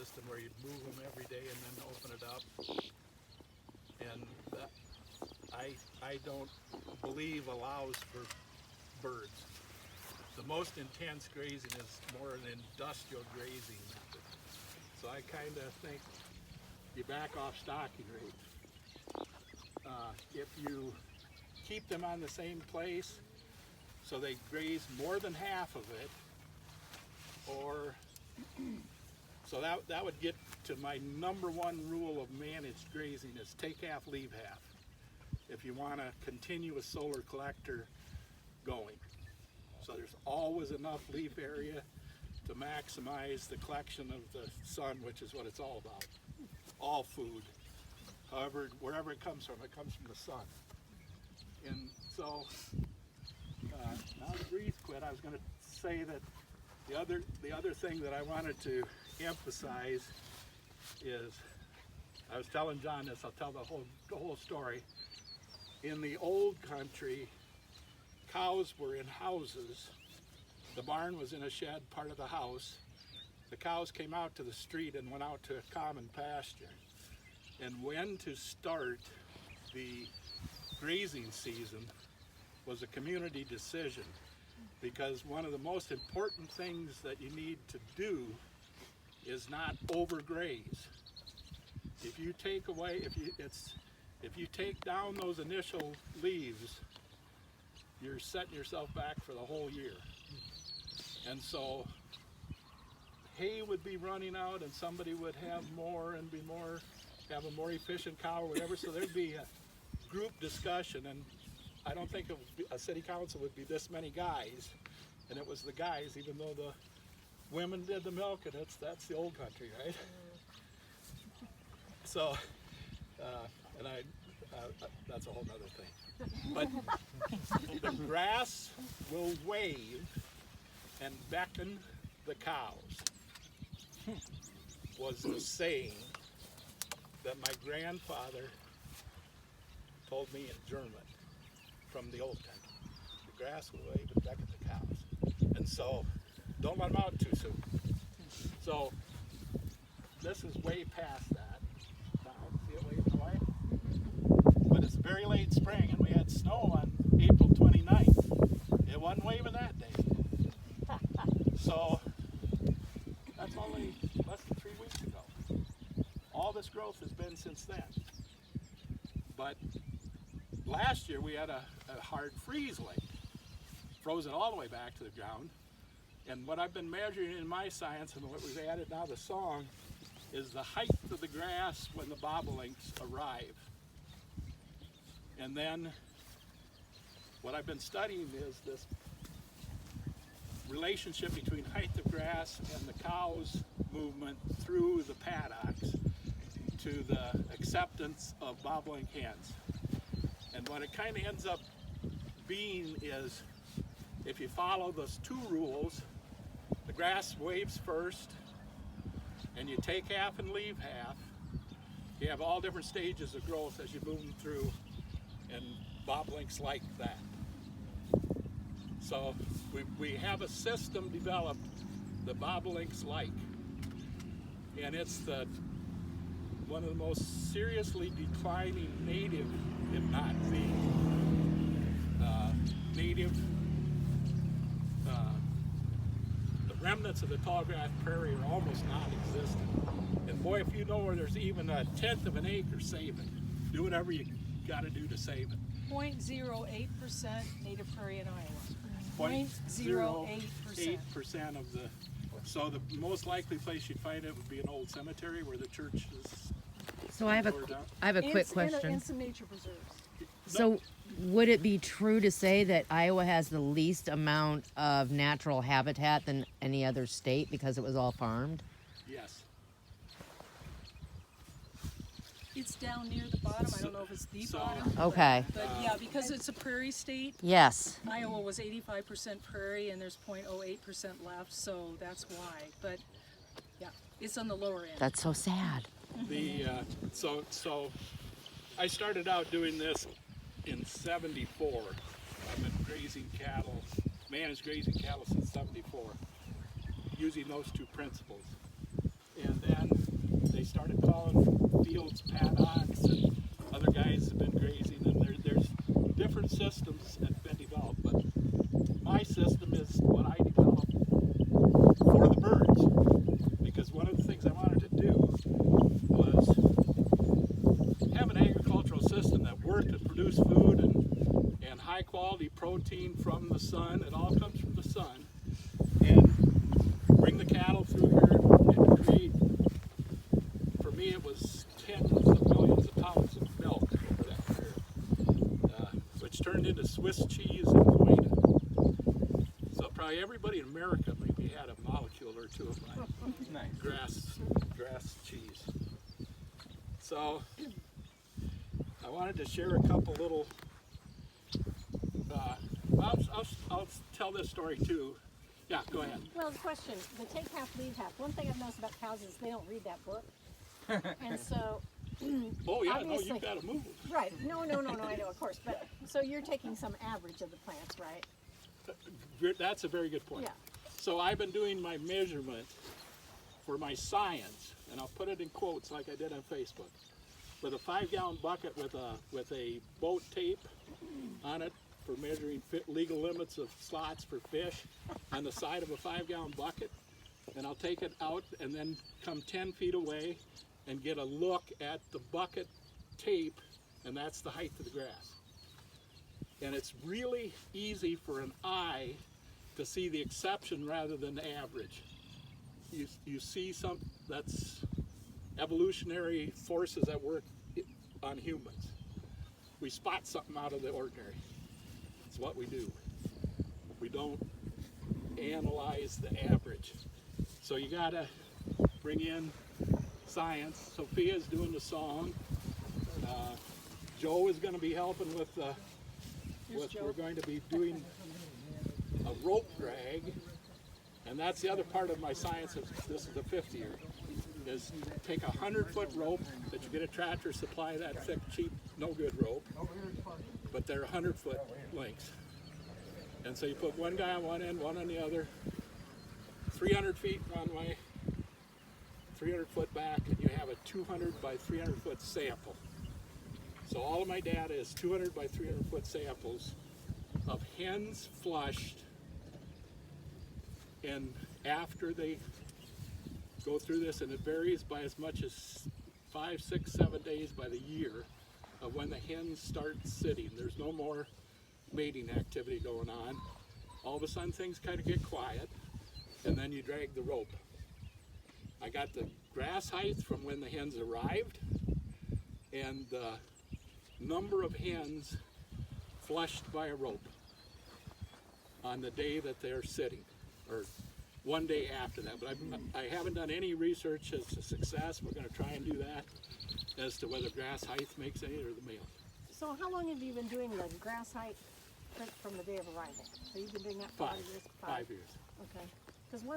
system where you move them every day and then open it up. And that, I don't believe allows for birds. The most intense grazing is more an industrial grazing method. So I kind of think you back off stocking rate. If you keep them on the same place so they graze more than half of it, or so that would get to my number one rule of managed grazing is take half, leave half. If you want a continuous solar collector going. So there's always enough leaf area to maximize the collection of the sun, which is what it's all about. All food, however, wherever it comes from the sun. And so, now the breeze quit, I was going to say that the other thing that I wanted to emphasize is, I was telling John this, I'll tell the whole story. In the old country, cows were in houses. The barn was in a shed, part of the house. The cows came out to the street and went out to a common pasture. And when to start the grazing season was a community decision, because one of the most important things that you need to do is not overgraze. If you take away, if you take down those initial leaves, you're setting yourself back for the whole year. And so hay would be running out and somebody would have more and have a more efficient cow or whatever, so there'd be a group discussion, and I don't think a city council would be this many guys, and it was the guys, even though the women did the milking. That's the old country, right? So, and that's a whole nother thing. But the grass will wave and beckon the cows, was the saying that my grandfather told me in German from the old country. The grass will wave and beckon the cows. And so, don't let them out too soon. So, this is way past that. Now, see it waving away? But it's very late spring and we had snow on April 29th. It wasn't waving that day. So, that's only less than 3 weeks ago. All this growth has been since then. But last year we had a hard freeze late, frozen all the way back to the ground. And what I've been measuring in my science, and what we've added now to song, is the height of the grass when the bobolinks arrive. And then what I've been studying is this relationship between height of grass and the cow's movement through the paddocks to the acceptance of bobolink hens. And what it kind of ends up being is, if you follow those two rules, the grass waves first, and you take half and leave half, you have all different stages of growth as you move them through, and bobolinks like that. So we have a system developed that bobolinks like, and it's one of the most seriously declining native, if not the native, the remnants of the tall grass prairie are almost non-existent. And boy, if you know where there's even a tenth of an acre, save it. Do whatever you got to do to save it. 0.08% native prairie in Iowa. 0.08% of the. So the most likely place you'd find it would be an old cemetery where the church is. So I have a quick question. And some nature preserves. So would it be true to say that Iowa has the least amount of natural habitat than any other state because it was all farmed? Yes. It's down near the bottom. I don't know if it's the bottom. Okay. But yeah, because it's a prairie state, Yes. Iowa was 85% prairie and there's 0.08% left, so that's why. But yeah, it's on the lower end. That's so sad. So I started out doing this in '74. I've been grazing cattle, managed grazing cattle since '74, using those two principles. And then fields, paddocks, and other guys have been grazing, and there's different systems that have been developed, but my system is what I developed for the birds, because one of the things I wanted to do was have an agricultural system that worked to produce food and high quality protein from the sun. It all comes from the sun, and bring the cattle through here and create, for me it was tens of millions of pounds of milk over that period, which turned into Swiss cheese and Wayne. So probably everybody in America maybe had a molecule or two of my grass cheese. So I wanted to share a couple little, I'll tell this story too. Yeah, go ahead. Well, the question, the take half, leave half. One thing I've noticed about cows is they don't read that book. And so, Oh yeah, no, obviously- you've got to move. right, no, I know, of course. But so you're taking some average of the plants, right? That's a very good point. Yeah. So I've been doing my measurement for my science, and I'll put it in quotes like I did on Facebook, with a 5-gallon bucket with a boat tape on it for measuring legal limits of slots for fish on the side of a 5-gallon bucket, and I'll take it out and then come 10 feet away and get a look at the bucket tape, and that's the height of the grass. And it's really easy for an eye to see the exception rather than the average. You see that's evolutionary forces at work on humans. We spot something out of the ordinary. It's what we do. We don't analyze the average. So you gotta bring in science. Sophia's doing the song. Joe is gonna be helping with we're going to be doing a rope drag, and that's the other part of my science. This is the 5th year, is take a 100-foot rope that you get a Tractor Supply, that thick, cheap, no good rope, but they're 100-foot lengths. And so you put one guy on one end, one on the other, 300 feet one way, 300 foot back, and you have a 200 by 300 foot sample. So all of my data is 200 by 300 foot samples of hens flushed, and after they go through this, and it varies by as much as 5, 6, 7 days by the year of when the hens start sitting. There's no more mating activity going on. All of a sudden things kind of get quiet, and then you drag the rope. I got the grass height from when the hens arrived, and the number of hens flushed by a rope on the day that they're sitting, or one day after that. But I haven't done any research as to success. We're going to try and do that as to whether grass height makes any or the male. So how long have you been doing the grass height from the day of arrival? So you've been doing that for 5 years? 5 years. Okay. Because one